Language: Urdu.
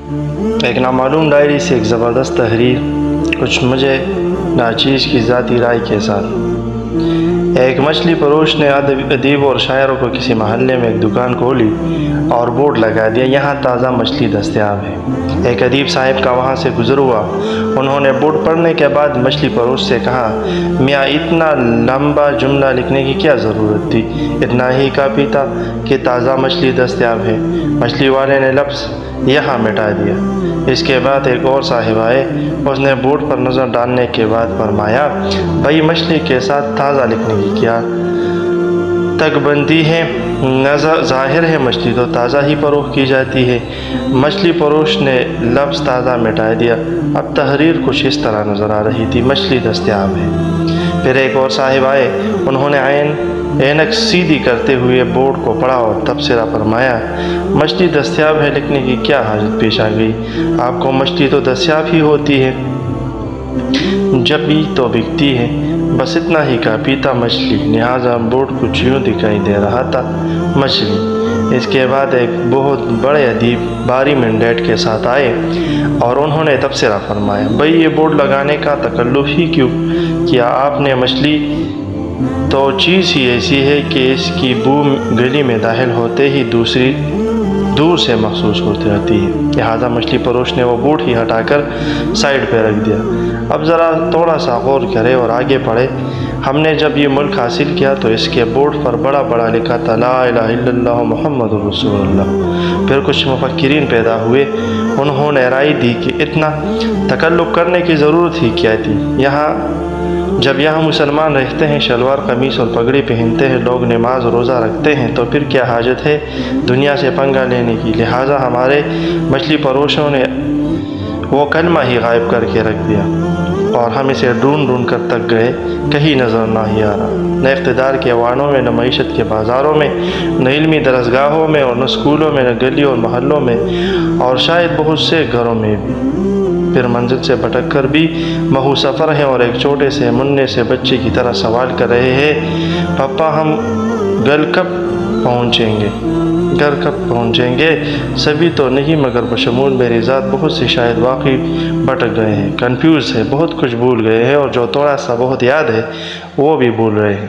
ایک نامعلوم ڈائری سے ایک زبردست تحریر، کچھ مجھے ناچیز کی ذاتی رائے کے ساتھ۔ ایک مچھلی فروش نے ادیب اور شاعروں کو کسی محلے میں ایک دکان کھولی اور بورڈ لگا دیا، یہاں تازہ مچھلی دستیاب ہے۔ ایک ادیب صاحب کا وہاں سے گزر ہوا، انہوں نے بورڈ پڑھنے کے بعد مچھلی فروش سے کہا، میاں اتنا لمبا جملہ لکھنے کی کیا ضرورت تھی، اتنا ہی کافی تھا کہ تازہ مچھلی دستیاب ہے۔ مچھلی والے نے لفظ یہاں مٹا دیا۔ اس کے بعد ایک اور صاحب آئے، اس نے بورڈ پر نظر ڈالنے کے بعد فرمایا، بھائی مچھلی کے ساتھ تازہ لکھنے کی کیا تک بندی ہے، ظاہر ہے مچھلی تو تازہ ہی فروخت کی جاتی ہے۔ مچھلی فروش نے لفظ تازہ مٹا دیا۔ اب تحریر کچھ اس طرح نظر آ رہی تھی، مچھلی دستیاب ہے۔ پھر ایک اور صاحب آئے، انہوں نے اینک سیدھی کرتے ہوئے بورڈ کو پڑھا اور تبصرہ فرمایا، مچھلی دستیاب ہے لکھنے کی کیا حاجت پیش آ گئی، آپ کو مچھلی تو دستیاب ہی ہوتی ہے جب بھی تو بکتی ہے، بس اتنا ہی کافی تھا مچھلی، لہٰذا بورڈ کچھ یوں دکھائی دے رہا تھا، مچھلی۔ اس کے بعد ایک بہت بڑے ادیب بھاری مینڈیٹ کے ساتھ آئے اور انہوں نے تبصرہ فرمایا، بھئی یہ بورڈ لگانے کا تکلف ہی کیوں کیا آپ نے، مچھلی تو چیز ہی ایسی ہے کہ اس کی بو گلی میں داخل ہوتے ہی دور سے محسوس ہوتی رہتی ہے، لہٰذا مچھلی فروش نے وہ بورڈ ہی ہٹا کر سائڈ پہ رکھ دیا۔ اب ذرا تھوڑا سا غور کرے اور آگے پڑھے، ہم نے جب یہ ملک حاصل کیا تو اس کے بورڈ پر بڑا بڑا لکھا تھا، لا الہ الا اللہ محمد رسول اللہ۔ پھر کچھ مفکرین پیدا ہوئے، انہوں نے رائے دی کہ اتنا تکلف کرنے کی ضرورت ہی کیا تھی، جب یہاں مسلمان رہتے ہیں، شلوار قمیص اور پگڑی پہنتے ہیں، لوگ نماز روزہ رکھتے ہیں، تو پھر کیا حاجت ہے دنیا سے پنگا لینے کی، لہٰذا ہمارے مچھلی فروشوں نے وہ کلمہ ہی غائب کر کے رکھ دیا اور ہم اسے ڈھونڈ کر تک گئے، کہیں نظر نہ ہی آ رہا، نہ اقتدار کے ایوانوں میں، نہ معیشت کے بازاروں میں، نہ علمی درسگاہوں میں، اور نہ اسکولوں میں، نہ گلی اور محلوں میں، اور شاید بہت سے گھروں میں بھی۔ پھر منزل سے بھٹک کر بھی محو سفر ہیں اور ایک چھوٹے سے مننے سے بچے کی طرح سوال کر رہے ہیں، پاپا ہم گھر کب پہنچیں گے؟ سبھی تو نہیں مگر بشمول میری ذات بہت سے شاید واقعی بھٹک گئے ہیں، کنفیوز ہے، بہت کچھ بھول گئے ہیں، اور جو تھوڑا سا بہت یاد ہے وہ بھی بھول رہے ہیں۔